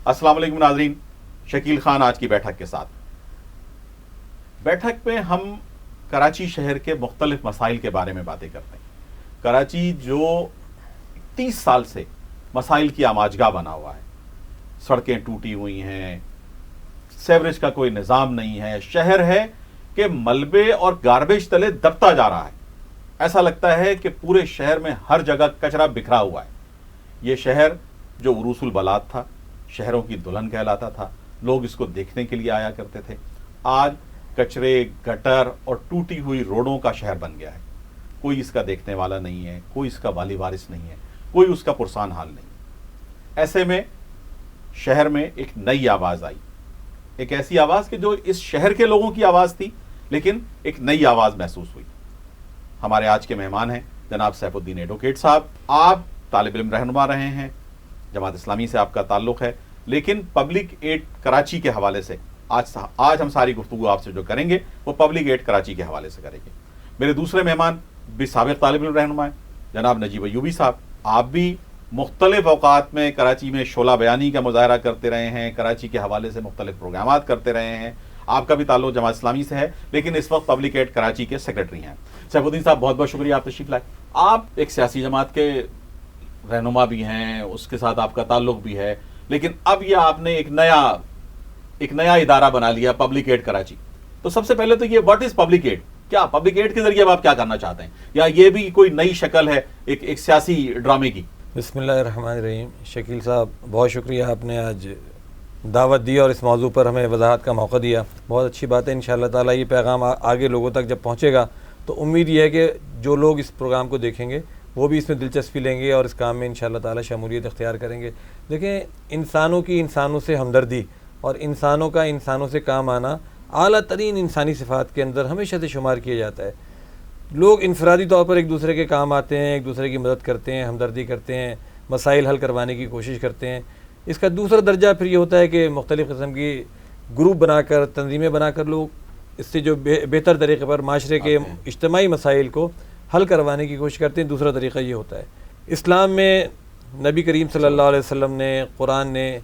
السلام علیکم ناظرین، شکیل خان آج کی بیٹھک کے ساتھ۔ بیٹھک میں ہم کراچی شہر کے مختلف مسائل کے بارے میں باتیں کرتے ہیں۔ کراچی جو 30 سال سے مسائل کی آماجگاہ بنا ہوا ہے، سڑکیں ٹوٹی ہوئی ہیں، سیوریج کا کوئی نظام نہیں ہے، شہر ہے کہ ملبے اور گاربیج تلے دبتا جا رہا ہے۔ ایسا لگتا ہے کہ پورے شہر میں ہر جگہ کچرا بکھرا ہوا ہے۔ یہ شہر جو عروس البلاد تھا، شہروں کی دلہن کہلاتا تھا، لوگ اس کو دیکھنے کے لیے آیا کرتے تھے، آج کچرے، گٹر اور ٹوٹی ہوئی روڈوں کا شہر بن گیا ہے۔ کوئی اس کا دیکھنے والا نہیں ہے، کوئی اس کا والی وارث نہیں ہے، کوئی اس کا پرسان حال نہیں۔ ایسے میں شہر میں ایک نئی آواز آئی، ایک ایسی آواز کہ جو اس شہر کے لوگوں کی آواز تھی، لیکن ایک نئی آواز محسوس ہوئی۔ ہمارے آج کے مہمان ہیں جناب سیف الدین ایڈوکیٹ صاحب۔ آپ طالب علم رہنما رہے ہیں، جماعت اسلامی سے آپ کا تعلق ہے، لیکن پبلک ایڈ کراچی کے حوالے سے آج ہم ساری گفتگو آپ سے جو کریں گے وہ پبلک ایڈ کراچی کے حوالے سے کریں گے۔ میرے دوسرے مہمان بھی سابق طالب علم رہنما ہیں، جناب نجیب ایوبی صاحب۔ آپ بھی مختلف اوقات میں کراچی میں شعلہ بیانی کا مظاہرہ کرتے رہے ہیں، کراچی کے حوالے سے مختلف پروگرامات کرتے رہے ہیں۔ آپ کا بھی تعلق جماعت اسلامی سے ہے، لیکن اس وقت پبلک ایڈ کراچی کے سیکرٹری ہیں۔ سیف الدین صاحب، بہت بہت شکریہ آپ تشریف لائے۔ آپ ایک سیاسی جماعت کے رہنما بھی ہیں، اس کے ساتھ آپ کا تعلق بھی ہے، لیکن اب یہ آپ نے ایک نیا ادارہ بنا لیا، پبلک ایڈ کراچی۔ تو سب سے پہلے تو یہ واٹ از پبلک ایڈ؟ کیا پبلک ایڈ کے ذریعے آپ کیا کرنا چاہتے ہیں، یا یہ بھی کوئی نئی شکل ہے ایک سیاسی ڈرامے کی؟ بسم اللہ الرحمن الرحیم۔ شکیل صاحب، بہت شکریہ، آپ نے آج دعوت دی اور اس موضوع پر ہمیں وضاحت کا موقع دیا۔ بہت اچھی بات ہے، انشاءاللہ تعالیٰ یہ پیغام آگے لوگوں تک جب پہنچے گا تو امید یہ ہے کہ جو لوگ اس پروگرام کو دیکھیں گے وہ بھی اس میں دلچسپی لیں گے اور اس کام میں انشاءاللہ تعالیٰ شمولیت اختیار کریں گے۔ دیکھیں، انسانوں کی انسانوں سے ہمدردی اور انسانوں کا انسانوں سے کام آنا اعلیٰ ترین انسانی صفات کے اندر ہمیشہ سے شمار کیا جاتا ہے۔ لوگ انفرادی طور پر ایک دوسرے کے کام آتے ہیں، ایک دوسرے کی مدد کرتے ہیں، ہمدردی کرتے ہیں، مسائل حل کروانے کی کوشش کرتے ہیں۔ اس کا دوسرا درجہ پھر یہ ہوتا ہے کہ مختلف قسم کی گروپ بنا کر، تنظیمیں بنا کر لوگ اس سے جو بہتر طریقے پر معاشرے کے اجتماعی مسائل کو حل کروانے کی کوشش کرتے ہیں۔ دوسرا طریقہ یہ ہوتا ہے، اسلام میں نبی کریم صلی اللہ علیہ وسلم نے، قرآن نے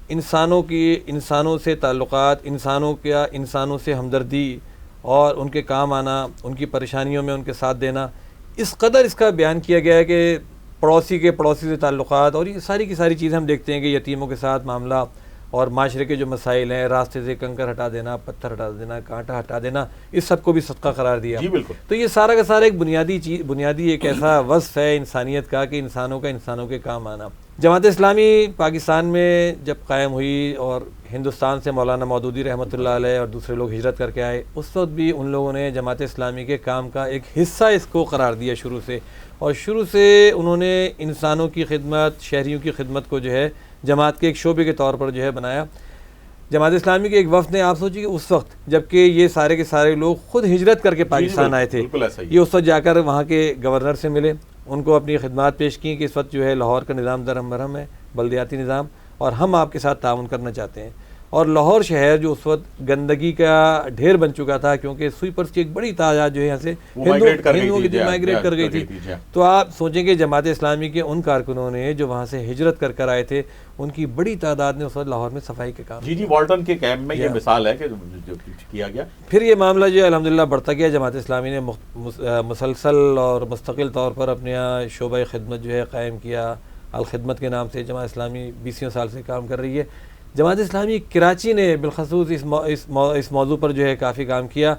انسانوں سے تعلقات، انسانوں سے ہمدردی اور ان کے کام آنا، ان کی پریشانیوں میں ان کے ساتھ دینا، اس قدر اس کا بیان کیا گیا ہے کہ پڑوسی سے تعلقات اور یہ ساری کی ساری چیزیں ہم دیکھتے ہیں کہ یتیموں کے ساتھ معاملہ اور معاشرے کے جو مسائل ہیں، راستے سے کنکر ہٹا دینا، پتھر ہٹا دینا، کانٹا ہٹا دینا، اس سب کو بھی صدقہ قرار دیا۔ جی بالکل۔ تو یہ سارا کا سارا ایک بنیادی ایک ایسا وصف ہے انسانیت کا کہ انسانوں کے کام آنا۔ جماعت اسلامی پاکستان میں جب قائم ہوئی اور ہندوستان سے مولانا مودودی رحمۃ اللہ علیہ اور دوسرے لوگ ہجرت کر کے آئے، اس وقت بھی ان لوگوں نے جماعت اسلامی کے کام کا ایک حصہ اس کو قرار دیا شروع سے، اور شروع سے انہوں نے انسانوں کی خدمت، شہریوں کی خدمت کو جو ہے جماعت کے ایک شعبے کے طور پر جو ہے بنایا۔ جماعت اسلامی کے ایک وفد نے، آپ سوچیے کہ اس وقت جب کہ یہ سارے کے سارے لوگ خود ہجرت کر کے پاکستان آئے تھے، یہ اس وقت جا کر وہاں کے گورنر سے ملے، ان کو اپنی خدمات پیش کی کہ اس وقت جو ہے لاہور کا نظام درہم برہم ہے، بلدیاتی نظام، اور ہم آپ کے ساتھ تعاون کرنا چاہتے ہیں۔ اور لاہور شہر جو اس وقت گندگی کا ڈھیر بن چکا تھا، کیونکہ سویپرز کی ایک بڑی تعداد جو ہے یہاں سے مائیگریٹ کر گئی تھی، تو آپ سوچیں کہ جماعت اسلامی کے ان کارکنوں نے جو وہاں سے ہجرت کر آئے تھے، ان کی بڑی تعداد نے اس وقت لاہور میں صفائی کے کام۔ جی والٹن کے کیمپ میں یہ مثال ہے کہ جو کیا گیا۔ پھر یہ معاملہ جو ہے الحمدللہ بڑھتا گیا۔ جماعت اسلامی نے مسلسل اور مستقل طور پر اپنے یہاں شعبہ خدمت جو ہے قائم کیا۔ الخدمت کے نام سے جماعت اسلامی 20 سال سے کام کر رہی ہے۔ جماعت اسلامی کراچی نے بالخصوص اس موضوع پر جو ہے کافی کام کیا۔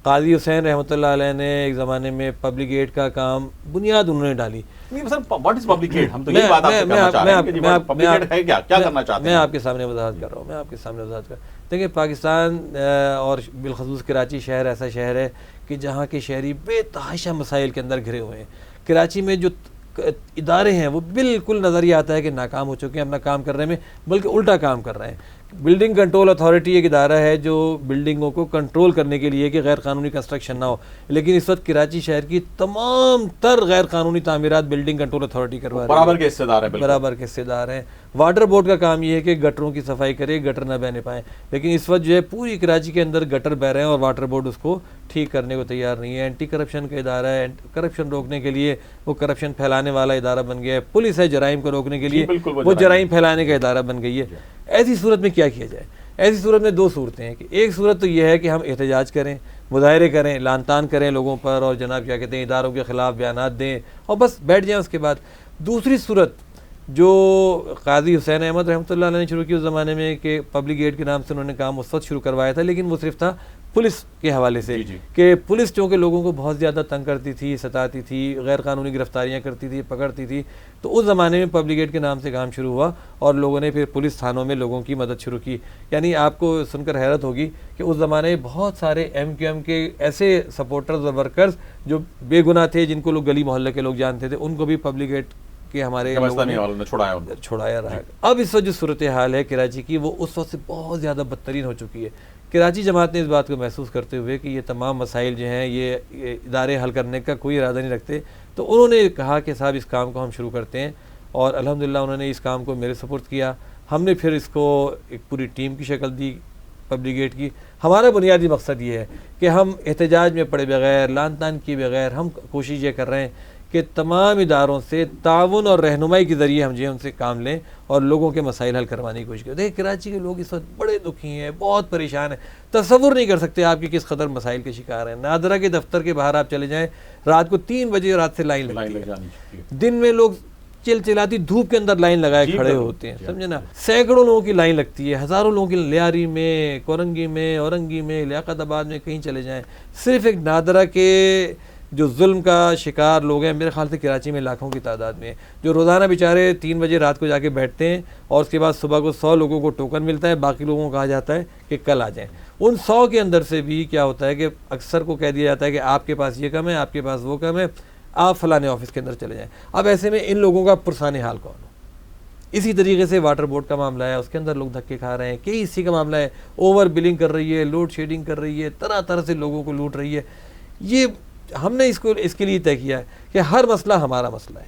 قاضی حسین رحمۃ اللہ علیہ نے ایک زمانے میں پبلک ایڈ کا کام بنیاد انہوں نے ڈالی۔ میں آپ کے سامنے وضاحت کر رہا ہوں، دیکھیں پاکستان اور بالخصوص کراچی شہر ایسا شہر ہے کہ جہاں کے شہری بے تحاشا مسائل کے اندر گھرے ہوئے ہیں۔ کراچی میں جو ادارے ہیں وہ بالکل نظر یہ آتا ہے کہ ناکام ہو چکے ہیں اپنا کام کرنے میں، بلکہ الٹا کام کر رہے ہیں۔ بلڈنگ کنٹرول اتھارٹی ایک ادارہ ہے جو بلڈنگوں کو کنٹرول کرنے کے لیے کہ غیر قانونی کنسٹرکشن نہ ہو، لیکن اس وقت کراچی شہر کی تمام تر غیر قانونی تعمیرات بلڈنگ کنٹرول اتھارٹی کروا رہی ہے، برابر کے حصے دار ہیں۔ واٹر بورڈ کا کام یہ ہے کہ گٹروں کی صفائی کرے، گٹر نہ بہنے پائیں، لیکن اس وقت جو ہے پوری کراچی کے اندر گٹر بہ رہے ہیں اور واٹر بورڈ اس کو ٹھیک کرنے کو تیار نہیں ہے۔ اینٹی کرپشن کا ادارہ ہے، کرپشن روکنے کے لیے وہ کرپشن پھیلانے والا ادارہ بن گیا ہے۔ پولیس ہے جرائم کو روکنے کے لیے، وہ جرائم پھیلانے کا ادارہ بن گئی ہے۔ ایسی صورت میں کیا کیا جائے؟ ایسی صورت میں دو صورتیں ہیں کہ ایک صورت تو یہ ہے کہ ہم احتجاج کریں، مظاہرے کریں، لعن طعن کریں لوگوں پر، اور جناب کیا کہتے ہیں اداروں کے خلاف بیانات دیں اور بس بیٹھ جائیں اس کے بعد۔ دوسری صورت جو قاضی حسین احمد رحمۃ اللہ علیہ نے شروع کی اس زمانے میں، کہ پبلک گیٹ کے نام سے انہوں نے کام اس وقت شروع کروایا تھا، لیکن وہ صرف تھا پولیس کے حوالے سے، کہ پولیس چونکہ لوگوں کو بہت زیادہ تنگ کرتی تھی، ستاتی تھی، غیر قانونی گرفتاریاں کرتی تھی، پکڑتی تھی، تو اس زمانے میں پبلک گیٹ کے نام سے کام شروع ہوا اور لوگوں نے پھر پولیس تھانوں میں لوگوں کی مدد شروع کی۔ یعنی آپ کو سن کر حیرت ہوگی کہ اس زمانے میں بہت سارے ایم کیو ایم کے ایسے سپورٹرز اور ورکرز جو بے گناہ تھے، جن کو لوگ گلی محلے کے لوگ جانتے تھے، ان کو بھی پبلک گیٹ کہ ہمارے چھڑایا رہا ہے۔ اب اس وقت جو صورتحال ہے کراچی کی، وہ اس وقت سے بہت زیادہ بدترین ہو چکی ہے۔ کراچی جماعت نے اس بات کو محسوس کرتے ہوئے کہ یہ تمام مسائل جو ہیں یہ ادارے حل کرنے کا کوئی ارادہ نہیں رکھتے، تو انہوں نے کہا کہ صاحب اس کام کو ہم شروع کرتے ہیں، اور الحمدللہ انہوں نے اس کام کو میرے سپرد کیا۔ ہم نے پھر اس کو ایک پوری ٹیم کی شکل دی پبلک گیٹ کی۔ ہمارا بنیادی مقصد یہ ہے کہ ہم احتجاج میں پڑے بغیر، لعن طعن کیے بغیر، ہم کوشش یہ کر رہے ہیں کہ تمام اداروں سے تعاون اور رہنمائی کے ذریعے ہم جو ہے ان سے کام لیں اور لوگوں کے مسائل حل کروانے کی کوشش کریں۔ دیکھیں کراچی کے لوگ اس وقت بڑے دکھی ہیں، بہت پریشان ہیں، تصور نہیں کر سکتے آپ کی کس قدر مسائل کے شکار ہیں۔ نادرہ کے دفتر کے باہر آپ چلے جائیں، رات کو 3 بجے رات سے لائن لگتی ہے، دن میں لوگ چلچلاتی دھوپ کے اندر لائن لگائے کھڑے ہوتے ہیں، سمجھے نا، سینکڑوں لوگوں کی لائن لگتی ہے، ہزاروں لوگوں کی، لیاری میں، کورنگی میں، اورنگی میں، لیاقت آباد میں، کہیں چلے جائیں، صرف ایک نادرہ کے جو ظلم کا شکار لوگ ہیں، میرے خیال سے کراچی میں لاکھوں کی تعداد میں، جو روزانہ بیچارے 3 بجے رات کو جا کے بیٹھتے ہیں اور اس کے بعد صبح کو 100 لوگوں کو ٹوکن ملتا ہے، باقی لوگوں کو کہا جاتا ہے کہ کل آ جائیں۔ ان 100 کے اندر سے بھی کیا ہوتا ہے کہ اکثر کو کہہ دیا جاتا ہے کہ آپ کے پاس یہ کم ہے، آپ کے پاس وہ کم ہے، آپ فلانے آفس کے اندر چلے جائیں۔ اب ایسے میں ان لوگوں کا پرسان حال کون ہو؟ اسی طریقے سے واٹر بورڈ کا معاملہ ہے، اس کے اندر لوگ دھکے کھا رہے ہیں، کئی اسی کا معاملہ ہے، اوور بلنگ کر رہی ہے، لوڈ شیڈنگ کر رہی ہے، طرح طرح سے لوگوں کو لوٹ رہی ہے۔ یہ ہم نے اس کے لیے طے کیا ہے کہ ہر مسئلہ ہمارا مسئلہ ہے،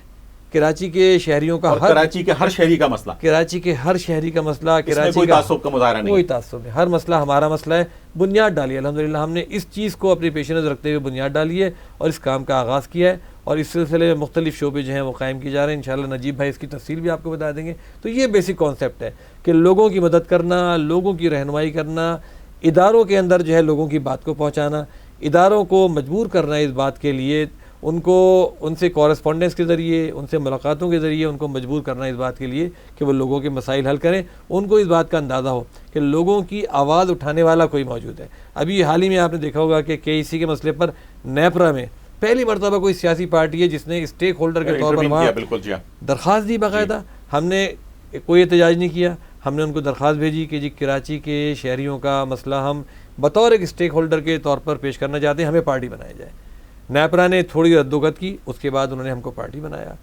کراچی کے شہریوں کا، کراچی کے ہر شہری کا مسئلہ، کراچی کے ہر شہری کا مسئلہ، کراچی کوئی تعصب کا مظاہرہ نہیں، کوئی تعصب نہیں، ہر مسئلہ ہمارا مسئلہ ہے۔ بنیاد ڈالی ہے الحمدللہ، ہم نے اس چیز کو اپنے پیش نظر رکھتے ہوئے بنیاد ڈالی ہے اور اس کام کا آغاز کیا ہے، اور اس سلسلے میں مختلف شعبے جو ہیں وہ قائم کیے جا رہے ہیں۔ انشاءاللہ نجیب بھائی اس کی تفصیل بھی آپ کو بتا دیں گے۔ تو یہ بیسک کانسیپٹ ہے کہ لوگوں کی مدد کرنا، لوگوں کی رہنمائی کرنا، اداروں کے اندر جو ہے لوگوں کی بات کو پہنچانا، اداروں کو مجبور کرنا اس بات کے لیے، ان سے کورسپونڈنس کے ذریعے، ان سے ملاقاتوں کے ذریعے ان کو مجبور کرنا اس بات کے لیے کہ وہ لوگوں کے مسائل حل کریں، ان کو اس بات کا اندازہ ہو کہ لوگوں کی آواز اٹھانے والا کوئی موجود ہے۔ ابھی حال ہی میں آپ نے دیکھا ہوگا کہ KEC کے مسئلے پر نیپرا میں پہلی مرتبہ کوئی سیاسی پارٹی ہے جس نے اسٹیک ہولڈر کے طور پر وہاں درخواست دی، باقاعدہ ہم نے کوئی احتجاج نہیں کیا، ہم نے ان کو درخواست بھیجی کہ جی کراچی کے شہریوں کا مسئلہ ہم بطور ایک اسٹیک ہولڈر کے طور پر پیش کرنا چاہتے ہیں، ہمیں پارٹی بنایا جائے۔ نیپرا نے تھوڑی ردوغت کی، اس کے بعد انہوں نے ہم کو پارٹی بنایا۔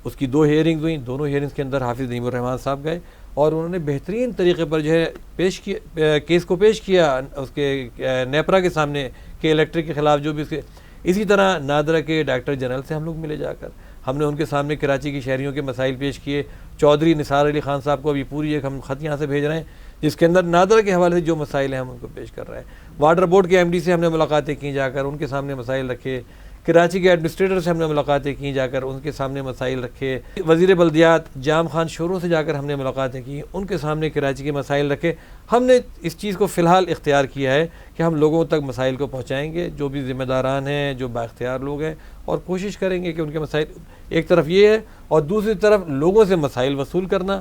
اس کی 2 ہیئرنگز ہوئیں، دونوں ہیئرنگز کے اندر حافظ نعیم الرحمان صاحب گئے اور انہوں نے بہترین طریقے پر جو ہے کیس کو پیش کیا اس کے نیپرا کے سامنے کہ الیکٹرک کے خلاف جو بھی اس کے۔ اسی طرح نادرہ کے ڈائریکٹر جنرل سے ہم لوگ ملے جا کر، ہم نے ان کے سامنے کراچی کی شہریوں کے مسائل پیش کیے۔ چودھری نثار علی خان صاحب کو ابھی پوری ایک ہم خط یہاں سے بھیج رہے ہیں جس کے اندر نادرہ کے حوالے سے جو مسائل ہیں ہم ان کو پیش کر رہے ہیں۔ واٹر بورڈ کے MD سے ہم نے ملاقاتیں کی جا کر، ان کے سامنے مسائل رکھے۔ کراچی کے ایڈمنسٹریٹر سے ہم نے ملاقاتیں کی جا کر، ان کے سامنے مسائل رکھے۔ وزیر بلدیات جام خان شوروں سے جا کر ہم نے ملاقاتیں کی، ان کے سامنے کراچی کے مسائل رکھے۔ ہم نے اس چیز کو فی الحال اختیار کیا ہے کہ ہم لوگوں تک مسائل کو پہنچائیں گے، جو بھی ذمہ داران ہیں، جو بااختیار لوگ ہیں، اور کوشش کریں گے کہ ان کے مسائل، ایک طرف یہ ہے اور دوسری طرف لوگوں سے مسائل وصول کرنا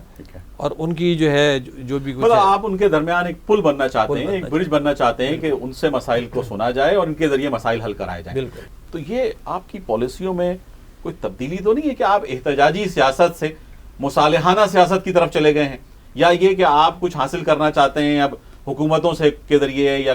اور ان کی جو ہے جو بھی مطلب آپ ان کے درمیان ایک پل بننا چاہتے ہیں، ایک برج بننا چاہتے ہیں کہ ان سے مسائل کو سنا جائے اور ان کے ذریعے مسائل حل کرائے جائیں۔ بالکل۔ تو یہ آپ کی پالیسیوں میں کوئی تبدیلی تو نہیں ہے کہ آپ احتجاجی سیاست سے مصالحانہ سیاست کی طرف چلے گئے ہیں، یا یہ کہ آپ کچھ حاصل کرنا چاہتے ہیں اب حکومتوں سے کے ذریعے، یا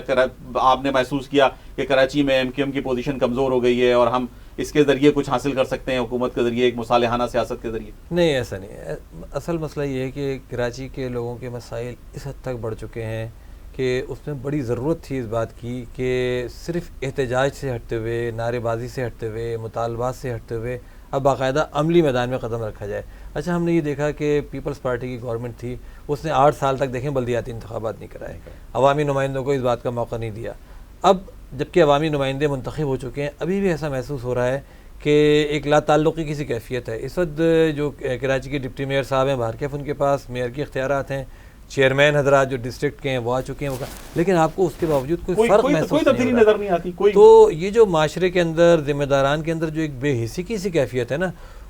آپ نے محسوس کیا کہ کراچی میں MQM کی پوزیشن کمزور ہو گئی ہے اور ہم اس کے ذریعے کچھ حاصل کر سکتے ہیں حکومت کے ذریعے، ایک مصالحانہ سیاست کے ذریعے؟ نہیں، ایسا نہیں ہے۔ اصل مسئلہ یہ ہے کہ کراچی کے لوگوں کے مسائل اس حد تک بڑھ چکے ہیں کہ اس میں بڑی ضرورت تھی اس بات کی کہ صرف احتجاج سے ہٹتے ہوئے، نعرے بازی سے ہٹتے ہوئے، مطالبات سے ہٹتے ہوئے اب باقاعدہ عملی میدان میں قدم رکھا جائے۔ اچھا، ہم نے یہ دیکھا کہ پیپلز پارٹی کی گورنمنٹ تھی، اس نے 8 سال تک دیکھیں بلدیاتی انتخابات نہیں کرائے، عوامی نمائندوں کو اس بات کا موقع نہیں دیا۔ اب جبکہ عوامی نمائندے منتخب ہو چکے ہیں، ابھی بھی ایسا محسوس ہو رہا ہے کہ ایک لا تعلقی کی سی کیفیت ہے۔ اس وقت جو کراچی کے ڈپٹی میئر صاحب ہیں باہر کیف، ان کے پاس میئر کے اختیارات ہیں، چیئرمین حضرات جو ڈسٹرکٹ کے ہیں وہ آ چکے ہیں، لیکن آپ کو اس کے باوجود کوئی فرق محسوس کوئی تبدیلی نظر نہیں آتی کوئی. تو یہ جو معاشرے کے اندر ذمہ داران کے اندر جو ایک بے حسی کی سی کیفیت ہے نا،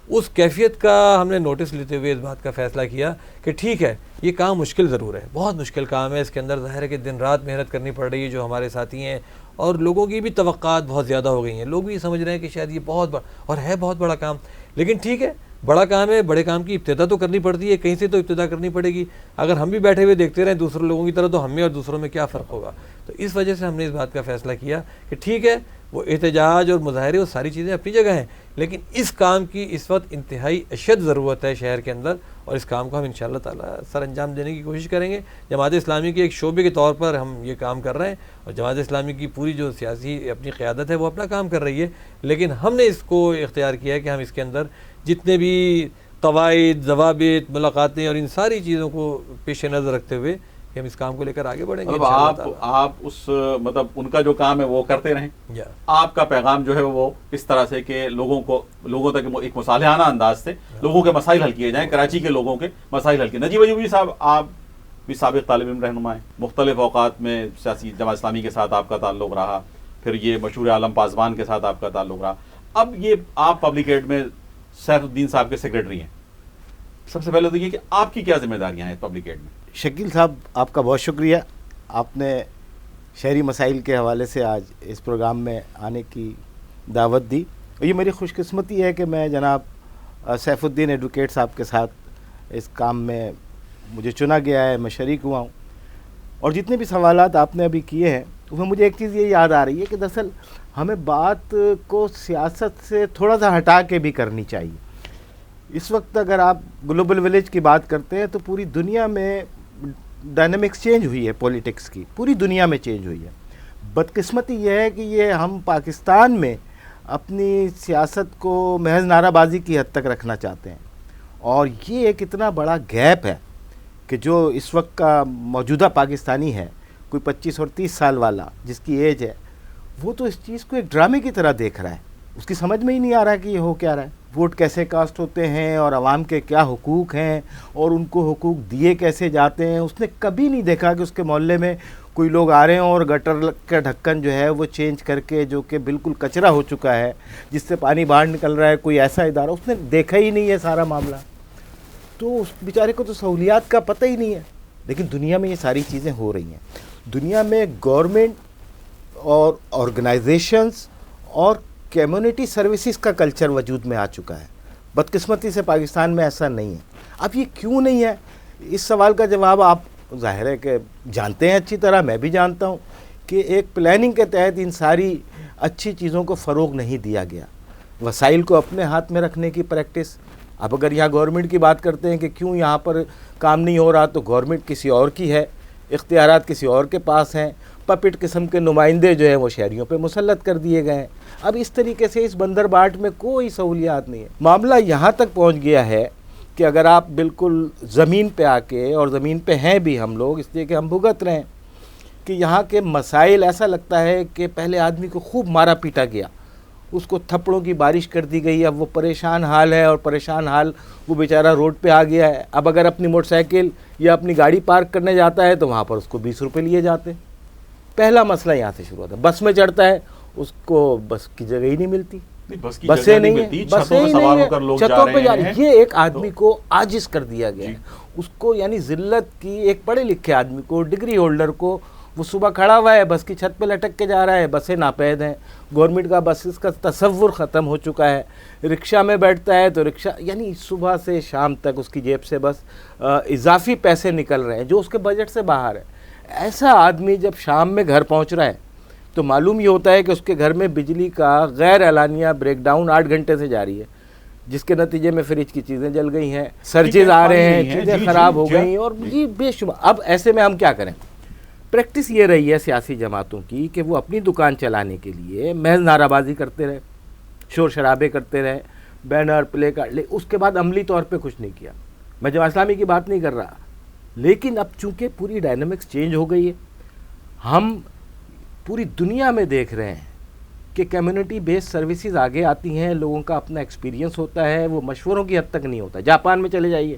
اس کیفیت کا ہم نے نوٹس لیتے ہوئے اس بات کا فیصلہ کیا کہ ٹھیک ہے یہ کام مشکل ضرور ہے، بہت مشکل کام ہے، اس کے اندر ظاہر ہے کہ دن رات محنت کرنی پڑ رہی ہے جو ہمارے ساتھی ہیں، اور لوگوں کی بھی توقعات بہت زیادہ ہو گئی ہیں، لوگ بھی سمجھ رہے ہیں کہ شاید یہ بہت بڑا اور ہے بہت بڑا کام، لیکن ٹھیک ہے بڑا کام ہے، بڑے کام کی ابتدا تو کرنی پڑتی ہے، کہیں سے تو ابتدا کرنی پڑے گی. اگر ہم بھی بیٹھے ہوئے دیکھتے رہیں دوسرے لوگوں کی طرح تو ہم میں اور دوسروں میں کیا فرق ہوگا. تو اس وجہ سے ہم نے اس بات کا فیصلہ کیا کہ ٹھیک ہے وہ احتجاج اور مظاہرے وہ ساری چیزیں اپنی جگہ ہیں، لیکن اس کام کی اس وقت انتہائی اشد ضرورت ہے شہر کے اندر، اور اس کام کو ہم انشاءاللہ تعالیٰ سر انجام دینے کی کوشش کریں گے. جماعت اسلامی کے ایک شعبے کے طور پر ہم یہ کام کر رہے ہیں، اور جماعت اسلامی کی پوری جو سیاسی اپنی قیادت ہے وہ اپنا کام کر رہی ہے، لیکن ہم نے اس کو اختیار کیا ہے کہ ہم اس کے اندر جتنے بھی قواعد، ضوابط، ملاقاتیں اور ان ساری چیزوں کو پیش نظر رکھتے ہوئے کہ ہم اس کام کو لے کر آگے بڑھیں گے. آپ اس مطلب ان کا جو کام ہے وہ کرتے رہیں، آپ کا پیغام جو ہے وہ اس طرح سے کہ لوگوں تک ایک مصالحانہ انداز سے لوگوں کے مسائل حل کیے جائیں، کراچی کے لوگوں کے مسائل حل کیے. نجیب ایوبی صاحب، آپ بھی سابق طالب علم رہنما ہیں، مختلف اوقات میں سیاسی جماعت اسلامی کے ساتھ آپ کا تعلق رہا، پھر یہ مشہور عالم پاسبان کے ساتھ آپ کا تعلق رہا، اب یہ آپ پبلک ایڈ میں سیف الدین صاحب کے سیکریٹری ہیں. سب سے پہلے تو یہ کہ آپ کی کیا ذمہ داریاں ہیں پبلک ایڈ میں؟ شکیل صاحب آپ کا بہت شکریہ، آپ نے شہری مسائل کے حوالے سے آج اس پروگرام میں آنے کی دعوت دی، اور یہ میری خوش قسمتی ہے کہ میں جناب سیف الدین ایڈوکیٹ صاحب کے ساتھ اس کام میں مجھے چنا گیا ہے، میں شریک ہوا ہوں. اور جتنے بھی سوالات آپ نے ابھی کیے ہیں اس میں مجھے ایک چیز یہ یاد آ رہی ہے کہ دراصل ہمیں بات کو سیاست سے تھوڑا سا ہٹا کے بھی کرنی چاہیے. اس وقت اگر آپ گلوبل ولیج کی بات کرتے ہیں تو پوری دنیا میں ڈائنامکس چینج ہوئی ہے، پولیٹکس کی پوری دنیا میں چینج ہوئی ہے. بدقسمتی یہ ہے کہ یہ ہم پاکستان میں اپنی سیاست کو محض نعرہ بازی کی حد تک رکھنا چاہتے ہیں، اور یہ ایک اتنا بڑا گیپ ہے کہ جو اس وقت کا موجودہ پاکستانی ہے، کوئی 25 اور 30 سال والا جس کی ایج ہے، وہ تو اس چیز کو ایک ڈرامے کی طرح دیکھ رہا ہے. اس کی سمجھ میں ہی نہیں آ رہا کہ یہ ہو کیا رہا ہے، ووٹ کیسے کاسٹ ہوتے ہیں اور عوام کے کیا حقوق ہیں اور ان کو حقوق دیے کیسے جاتے ہیں. اس نے کبھی نہیں دیکھا کہ اس کے محلے میں کوئی لوگ آ رہے ہیں اور گٹر کا ڈھکن جو ہے وہ چینج کر کے، جو کہ بالکل کچرا ہو چکا ہے جس سے پانی باہر نکل رہا ہے، کوئی ایسا ادارہ اس نے دیکھا ہی نہیں ہے سارا معاملہ. تو اس بیچارے کو تو سہولیات کا پتہ ہی نہیں ہے. لیکن دنیا میں یہ ساری چیزیں ہو رہی ہیں. دنیا میں گورنمنٹ اور آرگنائزیشنز اور کمیونٹی سروسز کا کلچر وجود میں آ چکا ہے. بدقسمتی سے پاکستان میں ایسا نہیں ہے. اب یہ کیوں نہیں ہے، اس سوال کا جواب آپ ظاہر ہے کہ جانتے ہیں اچھی طرح، میں بھی جانتا ہوں کہ ایک پلاننگ کے تحت ان ساری اچھی چیزوں کو فروغ نہیں دیا گیا. وسائل کو اپنے ہاتھ میں رکھنے کی پریکٹس. اب اگر یہاں گورنمنٹ کی بات کرتے ہیں کہ کیوں یہاں پر کام نہیں ہو رہا، تو گورنمنٹ کسی اور کی ہے، اختیارات کسی اور کے پاس ہیں، پپٹ قسم کے نمائندے جو ہیں وہ شہریوں پہ مسلط کر دیے گئے ہیں. اب اس طریقے سے اس بندر باٹ میں کوئی سہولیات نہیں ہے. معاملہ یہاں تک پہنچ گیا ہے کہ اگر آپ بالکل زمین پہ آ کے، اور زمین پہ ہیں بھی ہم لوگ اس لیے کہ ہم بھگت رہے ہیں، کہ یہاں کے مسائل ایسا لگتا ہے کہ پہلے آدمی کو خوب مارا پیٹا گیا، اس کو تھپڑوں کی بارش کر دی گئی، اب وہ پریشان حال ہے، اور پریشان حال وہ بیچارہ روڈ پہ آ گیا ہے. اب اگر اپنی موٹر سائیکل یا اپنی گاڑی پارک کرنے جاتا ہے تو وہاں پر اس کو 20 روپے لیے جاتے ہیں. پہلا مسئلہ یہاں سے شروع ہوتا ہے. بس میں چڑھتا ہے اس کو بس کی جگہ ہی نہیں ملتی، بسیں نہیں ہیں، بسیں ہی نہیں ہیں، چھتوں پہ جا رہے ہیں. یہ ایک آدمی کو عاجز کر دیا گیا ہے. اس کو یعنی ذلت کی، ایک پڑھے لکھے آدمی کو، ڈگری ہولڈر کو، وہ صبح کھڑا ہوا ہے بس کی چھت پہ لٹک کے جا رہا ہے، بسیں ناپید ہیں، گورنمنٹ کا بسز کا تصور ختم ہو چکا ہے. رکشہ میں بیٹھتا ہے تو رکشہ یعنی صبح سے شام تک اس کی جیب سے بس اضافی پیسے نکل رہے ہیں جو اس کے بجٹ سے باہر ہے. ایسا آدمی جب شام میں گھر پہنچ رہا ہے تو معلوم یہ ہوتا ہے کہ اس کے گھر میں بجلی کا غیر اعلانیہ بریک ڈاؤن 8 گھنٹے سے جاری ہے، جس کے نتیجے میں فریج کی چیزیں جل گئی ہیں، سرجز آ رہے ہیں، چیزیں خراب ہو گئی، اور یہ بے شمار. اب ایسے میں ہم کیا کریں؟ پریکٹس یہ رہی ہے سیاسی جماعتوں کی کہ وہ اپنی دکان چلانے کے لیے محض نعرہ بازی کرتے رہے، شور شرابے کرتے رہے، بینر پلے کارڈ لے، اس کے بعد عملی طور پہ کچھ نہیں کیا. میں جماعت اسلامی کی بات نہیں کر رہا، لیکن اب چونکہ پوری ڈائنامکس چینج ہو گئی ہے، ہم پوری دنیا میں دیکھ رہے ہیں کہ کمیونٹی بیس سروسز آگے آتی ہیں، لوگوں کا اپنا ایکسپیرینس ہوتا ہے، وہ مشوروں کی حد تک نہیں ہوتا. جاپان میں چلے جائیے،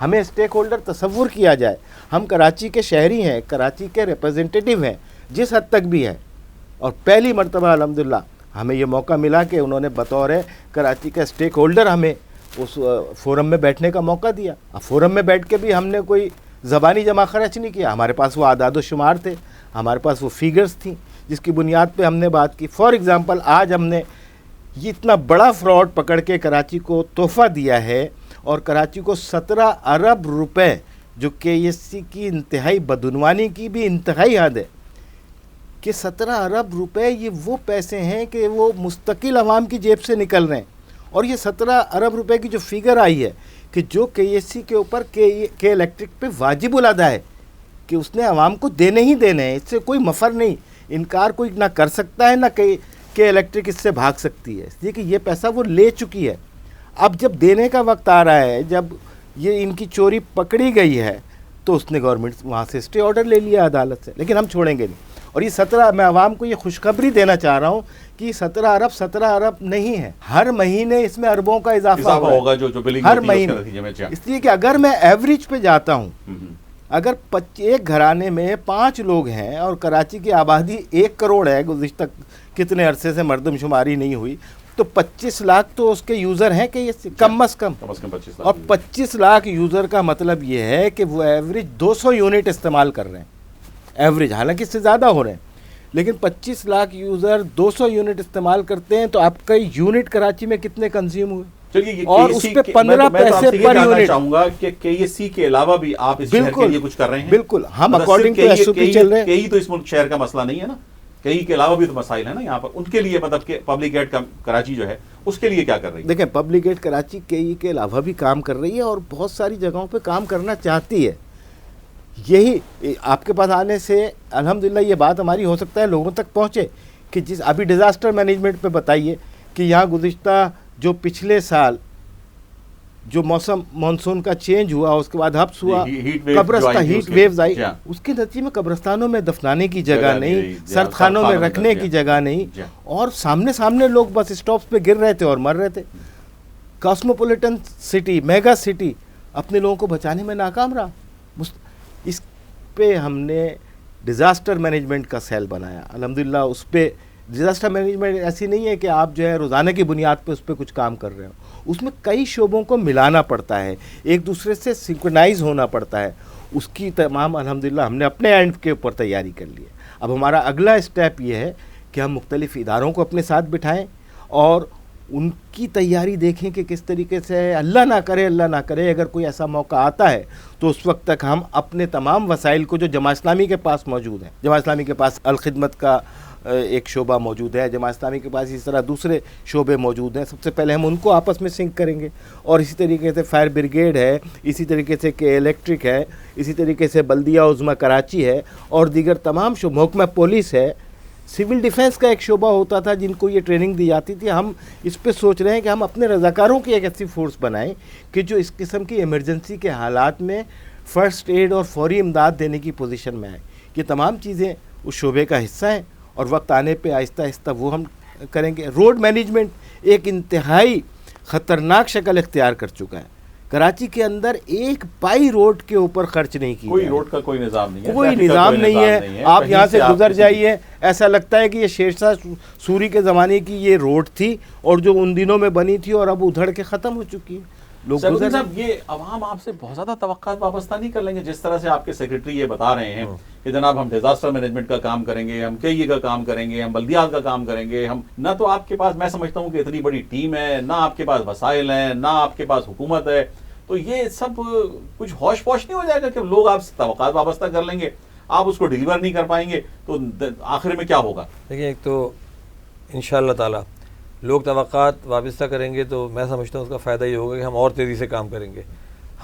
ہمیں اسٹیک ہولڈر تصور کیا جائے. ہم کراچی کے شہری ہیں, کراچی کے ریپرزنٹیٹیو ہیں جس حد تک بھی ہیں, اور پہلی مرتبہ الحمدللہ ہمیں یہ موقع ملا کہ انہوں نے بطور کراچی کا اسٹیک ہولڈر ہمیں اس فورم میں بیٹھنے کا موقع دیا. اب فورم میں بیٹھ کے بھی ہم نے کوئی زبانی جمع خرچ نہیں کیا, ہمارے پاس وہ اعداد و شمار تھے, ہمارے پاس وہ فیگرز تھیں جس کی بنیاد پہ ہم نے بات کی. فار ایگزامپل آج ہم نے یہ اتنا بڑا فراڈ پکڑ کے کراچی کو تحفہ دیا ہے, اور کراچی کو 17 ارب روپے, جو KSC کی انتہائی بدعنوانی کی بھی انتہائی حد ہے کہ 17 ارب روپے یہ وہ پیسے ہیں کہ وہ مستقل عوام کی جیب سے نکل رہے ہیں. اور یہ 17 ارب روپے کی جو فگر آئی ہے کہ جو KSC کے اوپر کے الیکٹرک پہ واجب الادا ہے کہ اس نے عوام کو دینے ہی دینے ہیں, اس سے کوئی مفر نہیں, انکار کوئی نہ کر سکتا ہے, نہ کہ الیکٹرک اس سے بھاگ سکتی ہے, اس لیے کہ یہ پیسہ وہ لے چکی ہے. اب جب دینے کا وقت آ رہا ہے, جب یہ ان کی چوری پکڑی گئی ہے, تو اس نے گورنمنٹ وہاں سے اسٹے آرڈر لے لیا عدالت سے, لیکن ہم چھوڑیں گے نہیں. اور یہ 17, میں عوام کو یہ خوشخبری دینا چاہ رہا ہوں کہ 17 ارب نہیں ہے, ہر مہینے اس میں اربوں کا اضافہ ہوگا جو ہر مہینے. اس لیے کہ اگر میں ایوریج پہ جاتا ہوں, اگر ایک گھرانے میں 5 لوگ ہیں اور کراچی کی آبادی 1 کروڑ ہے, گزشتہ کتنے عرصے سے مردم شماری نہیں ہوئی, تو 25 لاکھ تو اس کے یوزر ہیں کہ یہ کم از کم 25 اور 25 لاکھ یوزر کا مطلب یہ ہے کہ وہ ایوریج 200 یونٹ استعمال کر رہے ہیں, ایوریج, حالانکہ اس سے زیادہ ہو رہے ہیں, لیکن 25 لاکھ یوزر 200 یونٹ استعمال کرتے ہیں, تو آپ کا یونٹ کراچی میں کتنے کنزیوم ہوئے, اور اس پہ 15 پیسے پر یونٹ. چاہوں گا کہ KSC کے علاوہ بھی آپ اس شہر کے لیے کچھ کر رہے ہیں. بالکل, ہم اکارڈنگ ٹو SOP چل رہے ہیں. کئی تو اس ملک شہر کا مسئلہ نہیں ہے نا, کئی کے علاوہ بھی تو مسائل ہیں نا یہاں پر, ان کے لیے مطلب کہ پبلک ایڈ کراچی جو ہے اس کے لیے کیا کر رہی ہے؟ دیکھیں, پبلک ایڈ کراچی کے علاوہ بھی کام کر رہی ہے, اور بہت ساری جگہوں پہ کام کرنا چاہتی ہے. یہی آپ کے پاس آنے سے الحمدللہ یہ بات ہماری ہو سکتا ہے لوگوں تک پہنچے کہ جس ابھی ڈیزاسٹر مینجمنٹ پہ بتائیے کہ یہاں گزشتہ جو پچھلے سال جو موسم مانسون کا چینج ہوا, اس کے بعد ہبس ہوا, قبرستان ہیٹ ویوز آئی, اس کے نتیجے میں قبرستانوں میں دفنانے کی جگہ نہیں, سرد خانوں میں رکھنے کی جگہ نہیں, اور سامنے لوگ بس اسٹاپس پہ گر رہے تھے اور مر رہے تھے. کاسموپولیٹن سٹی, میگا سٹی اپنے لوگوں کو بچانے میں ناکام رہا. اس پہ ہم نے ڈیزاسٹر مینجمنٹ کا سیل بنایا الحمدللہ. اس پہ ڈیزاسٹر مینجمنٹ ایسی نہیں ہے کہ آپ جو ہے روزانہ کی بنیاد پہ اس پہ کچھ کام کر رہے ہو, اس میں کئی شعبوں کو ملانا پڑتا ہے, ایک دوسرے سے سنکرونائز ہونا پڑتا ہے. اس کی تمام الحمدللہ ہم نے اپنے اینڈ کے اوپر تیاری کر لی ہے. اب ہمارا اگلا اسٹیپ یہ ہے کہ ہم مختلف اداروں کو اپنے ساتھ بٹھائیں اور ان کی تیاری دیکھیں کہ کس طریقے سے, اللہ نہ کرے اگر کوئی ایسا موقع آتا ہے تو اس وقت تک ہم اپنے تمام وسائل کو جو جماعت اسلامی کے پاس موجود ہیں, جماعت اسلامی کے پاس الخدمت کا ایک شعبہ موجود ہے, جماعت اسلامی کے پاس اس طرح دوسرے شعبے موجود ہیں, سب سے پہلے ہم ان کو آپس میں سنک کریں گے. اور اسی طریقے سے فائر بریگیڈ ہے, اسی طریقے سے کہ الیکٹرک ہے, اسی طریقے سے بلدیہ عظمیٰ کراچی ہے, اور دیگر تمام محکمہ پولیس ہے, سول ڈیفنس کا ایک شعبہ ہوتا تھا جن کو یہ ٹریننگ دی جاتی تھی. ہم اس پہ سوچ رہے ہیں کہ ہم اپنے رضاکاروں کی ایک ایسی فورس بنائیں کہ جو اس قسم کی ایمرجنسی کے حالات میں فرسٹ ایڈ اور فوری امداد دینے کی پوزیشن میں آئیں. یہ تمام چیزیں اس شعبے کا حصہ ہیں, اور وقت آنے پہ آہستہ آہستہ وہ ہم کریں گے. روڈ مینجمنٹ ایک انتہائی خطرناک شکل اختیار کر چکا ہے. کراچی کے اندر ایک پائی روڈ کے اوپر خرچ نہیں کیا, کوئی روڈ کا کوئی نظام نہیں ہے, کوئی نظام نہیں ہے. آپ یہاں سے گزر جائیے, ایسا لگتا ہے کہ یہ شیرشاہ سوری کے زمانے کی یہ روڈ تھی, اور جو ان دنوں میں بنی تھی اور اب ادھڑ کے ختم ہو چکی ہے. سیفالدین صاحب, یہ عوام آپ سے بہت زیادہ توقعات وابستہ نہیں کر لیں گے, جس طرح سے آپ کے سیکرٹری یہ بتا رہے ہیں کہ جناب ہم ڈیزاسٹر مینجمنٹ کا کام کریں گے, ہم KE کا کام کریں گے, ہم بلدیات کا کام کریں گے. ہم نہ تو آپ کے پاس, میں سمجھتا ہوں کہ اتنی بڑی ٹیم ہے, نہ آپ کے پاس وسائل ہیں, نہ آپ کے پاس حکومت ہے, تو یہ سب کچھ ہوش پوش نہیں ہو جائے گا کہ لوگ آپ سے توقعات وابستہ کر لیں گے, آپ اس کو ڈیلیور نہیں کر پائیں گے, تو آخر میں کیا ہوگا؟ دیکھیں, ایک تو انشاءاللہ تعالی لوگ توقعات وابستہ کریں گے تو میں سمجھتا ہوں اس کا فائدہ یہ ہوگا کہ ہم اور تیزی سے کام کریں گے,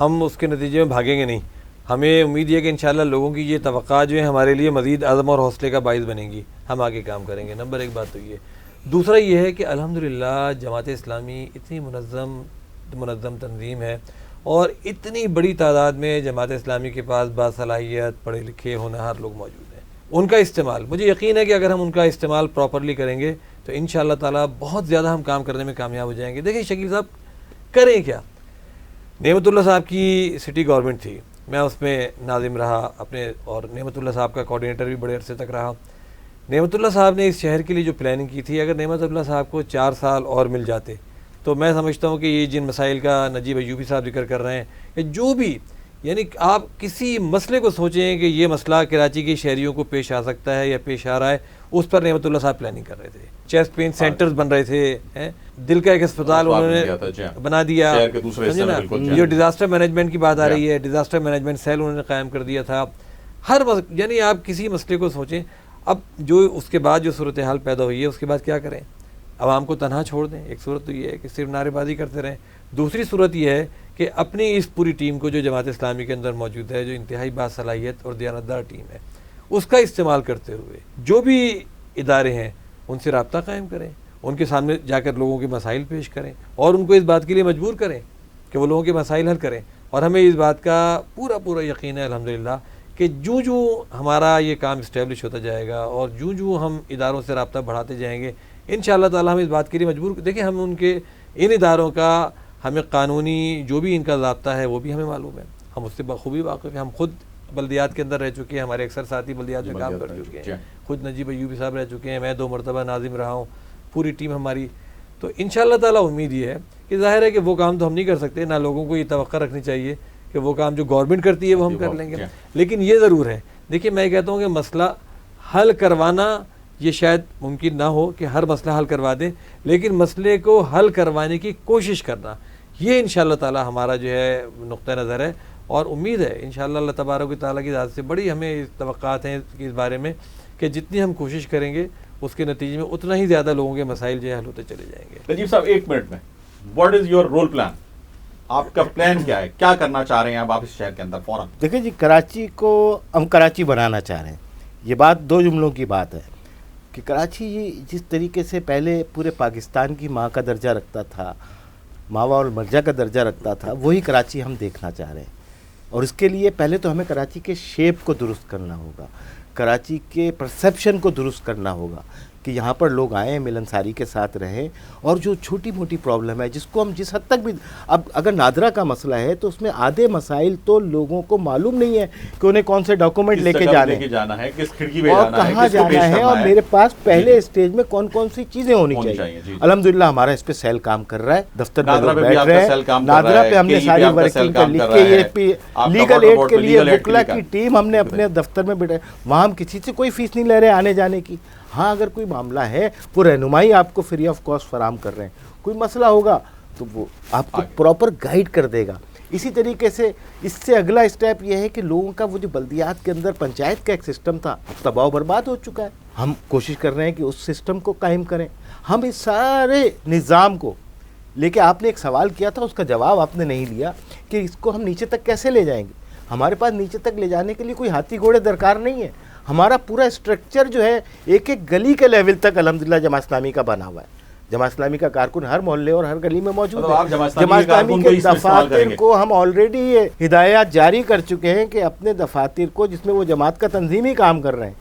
ہم اس کے نتیجے میں بھاگیں گے نہیں. ہمیں امید ہے کہ انشاءاللہ لوگوں کی یہ توقعات جو ہیں ہمارے لیے مزید عزم اور حوصلے کا باعث بنیں گی, ہم آگے کام کریں گے. نمبر 1 بات تو یہ. دوسرا یہ ہے کہ الحمدللہ جماعت اسلامی اتنی منظم تنظیم ہے, اور اتنی بڑی تعداد میں جماعت اسلامی کے پاس باصلاحیت پڑھے لکھے ہونہار لوگ موجود ہیں. ان کا استعمال, مجھے یقین ہے کہ اگر ہم ان کا استعمال پراپرلی کریں گے تو انشاءاللہ تعالی بہت زیادہ ہم کام کرنے میں کامیاب ہو جائیں گے. دیکھیں شکیل صاحب, کریں کیا؟ نعمت اللہ صاحب کی سٹی گورنمنٹ تھی, میں اس میں ناظم رہا اپنے, اور نعمت اللہ صاحب کا کوآرڈینیٹر بھی بڑے عرصے تک رہا. نعمت اللہ صاحب نے اس شہر کے لیے جو پلاننگ کی تھی, اگر نعمت اللہ صاحب کو 4 سال اور مل جاتے تو میں سمجھتا ہوں کہ یہ جن مسائل کا نجیب ایوبی صاحب ذکر کر رہے ہیں, یا جو بھی, یعنی آپ کسی مسئلے کو سوچیں کہ یہ مسئلہ کراچی کے شہریوں کو پیش آ سکتا ہے یا پیش آ رہا ہے, اس پر نعمت اللہ صاحب پلاننگ کر رہے تھے. چیسٹ پین سینٹرز بن رہے تھے, دل کا ایک اسپتال انہوں نے بنا دیا, جو ڈیزاسٹر مینجمنٹ کی بات آ رہی ہے, ڈیزاسٹر مینجمنٹ سیل انہوں نے قائم کر دیا تھا. ہر یعنی آپ کسی مسئلے کو سوچیں. اب جو اس کے بعد جو صورتحال پیدا ہوئی ہے, اس کے بعد کیا کریں؟ عوام کو تنہا چھوڑ دیں. ایک صورت تو یہ ہے کہ صرف نعرے بازی کرتے رہیں. دوسری صورت یہ ہے کہ اپنی اس پوری ٹیم کو جو جماعت اسلامی کے اندر موجود ہے, جو انتہائی باصلاحیت اور دیانتدار ٹیم ہے, اس کا استعمال کرتے ہوئے جو بھی ادارے ہیں ان سے رابطہ قائم کریں, ان کے سامنے جا کر لوگوں کے مسائل پیش کریں, اور ان کو اس بات کے لیے مجبور کریں کہ وہ لوگوں کے مسائل حل کریں. اور ہمیں اس بات کا پورا یقین ہے الحمدللہ کہ جو ہمارا یہ کام اسٹیبلش ہوتا جائے گا, اور جو ہم اداروں سے رابطہ بڑھاتے جائیں گے, انشاءاللہ تعالی ہم اس بات کے لیے مجبور. دیکھیں, ہم ان اداروں کا, ہمیں قانونی جو بھی ان کا ضابطہ ہے وہ بھی ہمیں معلوم ہے, ہم اس سے بخوبی واقف ہیں. ہم خود بلدیات کے اندر رہ چکے ہیں, ہمارے اکثر ساتھی بلدیات میں کام کر چکے ہیں, خود نجیب ایوبی صاحب رہ چکے ہیں, میں 2 مرتبہ ناظم رہا ہوں, پوری ٹیم ہماری. تو انشاءاللہ تعالی امید یہ ہے کہ ظاہر ہے کہ وہ کام تو ہم نہیں کر سکتے, نہ لوگوں کو یہ توقع رکھنی چاہیے کہ وہ کام جو گورنمنٹ کرتی ہے وہ ہم کر لیں گے. لیکن یہ ضرور ہے, دیکھیے میں کہتا ہوں کہ مسئلہ حل کروانا یہ شاید ممکن نہ ہو کہ ہر مسئلہ حل کروا دیں, لیکن مسئلے کو حل کروانے کی کوشش کرنا, یہ انشاءاللہ تعالی ہمارا جو ہے نقطہ نظر ہے. اور امید ہے انشاءاللہ اللہ تبارک و تعالیٰ کی ذات سے بڑی ہمیں توقعات ہیں اس بارے میں کہ جتنی ہم کوشش کریں گے اس کے نتیجے میں اتنا ہی زیادہ لوگوں کے مسائل جو ہے حل ہوتے چلے جائیں گے. نجیب صاحب, 1 منٹ میں, what is your role plan? آپ کا پلان کیا ہے, کیا کرنا چاہ رہے ہیں آپ اس شہر کے اندر فوراً؟ دیکھیں جی, کراچی کو ہم کراچی بنانا چاہ رہے ہیں. یہ بات 2 جملوں کی بات ہے کہ کراچی جس طریقے سے پہلے پورے پاکستان کی ماں کا درجہ رکھتا تھا, ماوا اور مرجع کا درجہ رکھتا تھا, وہی کراچی ہم دیکھنا چاہ رہے ہیں. اور اس کے لیے پہلے تو ہمیں کراچی کے شیپ کو درست کرنا ہوگا, کراچی کے پرسیپشن کو درست کرنا ہوگا کہ یہاں پر لوگ آئیں, ملنساری کے ساتھ رہیں, اور جو چھوٹی موٹی پرابلم ہے جس کو ہم جس حد تک بھی, اب اگر نادرا کا مسئلہ ہے تو اس میں آدھے مسائل تو لوگوں کو معلوم نہیں ہے کہ انہیں کون سے ڈاکومنٹ لے کے جانا ہے, کس کھڑکی پہ اور کہاں جانا ہے, اور میرے پاس پہلے اسٹیج میں کون کون سی چیزیں ہونی چاہیے. الحمدللہ ہمارا اس پہ سیل کام کر رہا ہے, دفتر میں لوگ بیٹھ رہے ہیں, نادرا پہ ہم نے ساری ورکنگ کر لکھ کے, یہ لیگل ایڈ کے لیے وکلا کی ٹیم ہم نے اپنے دفتر میں بیٹھا, وہاں ہم کسی سے کوئی فیس نہیں لے رہے آنے جانے کی. ہاں, اگر کوئی معاملہ ہے وہ رہنمائی آپ کو فری آف کاسٹ فراہم کر رہے ہیں, کوئی مسئلہ ہوگا تو وہ آپ کو پراپر گائیڈ کر دے گا. اسی طریقے سے اس سے اگلا اسٹیپ یہ ہے کہ لوگوں کا وہ جو بلدیات کے اندر پنچایت کا ایک سسٹم تھا اب تباہ و برباد ہو چکا ہے, ہم کوشش کر رہے ہیں کہ اس سسٹم کو قائم کریں. ہم اس سارے نظام کو لے کے, آپ نے ایک سوال کیا تھا اس کا جواب آپ نے نہیں لیا کہ اس کو ہم نیچے تک کیسے لے جائیں گے. ہمارے پاس نیچے تک لے جانے کے لیے کوئی ہاتھی گھوڑے درکار نہیں ہے. ہمارا پورا اسٹرکچر جو ہے ایک گلی کے لیول تک الحمدللہ جماعت اسلامی کا بنا ہوا ہے. جماعت اسلامی کا کارکن ہر محلے اور ہر گلی میں موجود ہے. جماعت اسلامی کے دفاتر کو ہم آلریڈی یہ ہدایات جاری کر چکے ہیں کہ اپنے دفاتر کو, جس میں وہ جماعت کا تنظیمی کام کر رہے ہیں,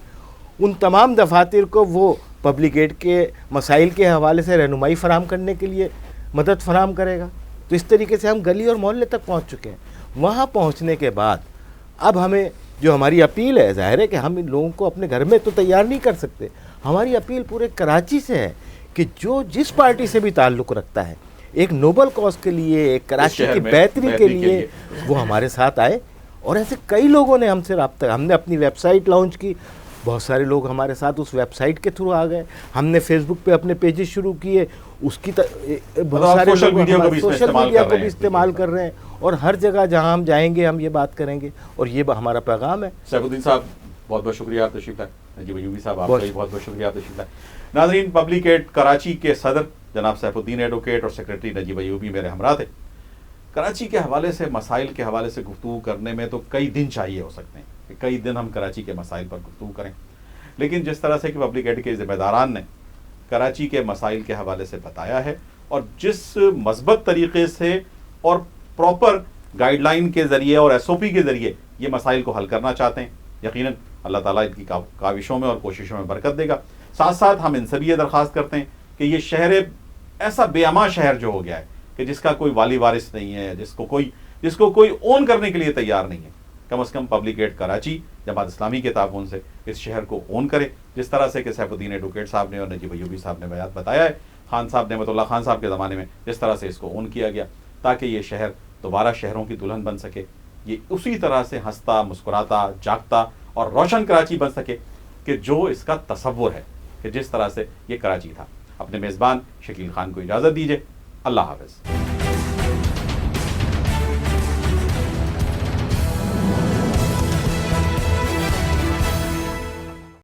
ان تمام دفاتر کو وہ پبلک ایڈ کے مسائل کے حوالے سے رہنمائی فراہم کرنے کے لیے مدد فراہم کرے گا. تو اس طریقے سے ہم گلی اور محلے تک پہنچ چکے ہیں. وہاں پہنچنے کے بعد اب ہمیں جو ہماری اپیل ہے, ظاہر ہے کہ ہم ان لوگوں کو اپنے گھر میں تو تیار نہیں کر سکتے, ہماری اپیل پورے کراچی سے ہے کہ جو جس پارٹی سے بھی تعلق رکھتا ہے ایک نوبل کاز کے لیے, ایک کراچی کی بہتری کے لیے, وہ ہمارے ساتھ آئے. اور ایسے کئی لوگوں نے ہم سے رابطہ, ہم نے اپنی ویب سائٹ لانچ کی, بہت سارے لوگ ہمارے ساتھ اس ویب سائٹ کے تھرو آ گئے. ہم نے فیس بک پہ اپنے پیجز شروع کیے, اس کی بہت سارے سوشل میڈیا کو بھی استعمال کر رہے ہیں, اور ہر جگہ جہاں ہم جائیں گے ہم یہ بات کریں گے, اور یہ ہمارا پیغام ہے. سیف الدین صاحب بہت بہت شکریہ آپ تشریف لائے. نجیب ایوبی صاحب آپ کا بھی بہت بہت شکریہ آپ تشریف لائے. ناظرین, پبلک ایڈ کراچی کے صدر جناب سیف الدین ایڈوکیٹ اور سیکریٹری نجیب ایوبی میرے ہمراہ تھے. کراچی کے حوالے سے, مسائل کے حوالے سے گفتگو کرنے میں تو کئی دن چاہیے ہو سکتے ہیں کہ کئی دن ہم کراچی کے مسائل پر گفتگو کریں, لیکن جس طرح سے کہ پبلک ایڈ کے ذمہ داران نے کراچی کے مسائل کے حوالے سے بتایا ہے, اور جس مثبت طریقے سے اور پراپر گائیڈ لائن کے ذریعے اور ایس او پی کے ذریعے یہ مسائل کو حل کرنا چاہتے ہیں, یقیناً اللہ تعالیٰ ان کی کاوشوں میں اور کوششوں میں برکت دے گا. ساتھ ساتھ ہم ان سے بھی یہ درخواست کرتے ہیں کہ یہ شہر ایسا بے امان شہر جو ہو گیا ہے کہ جس کا کوئی والی وارث نہیں ہے, جس کو کوئی جس کو کوئی اون کرنے کے لیے تیار نہیں ہے، کم از کم پبلک ایڈ کراچی جماعت اسلامی کے تعاون سے اس شہر کو اون کرے، جس طرح سے کہ سیف الدین ایڈوکیٹ صاحب نے اور نجیب ایوبی صاحب نے بتایا ہے، خان صاحب نعمت اللہ خان صاحب کے زمانے میں جس طرح سے اس کو اون کیا گیا، تاکہ یہ شہر دوبارہ شہروں کی دلہن بن سکے، یہ اسی طرح سے ہنستا مسکراتا جاگتا اور روشن کراچی بن سکے کہ جو اس کا تصور ہے کہ جس طرح سے یہ کراچی تھا۔ اپنے میزبان شکیل خان کو اجازت دیجیے، اللہ حافظ۔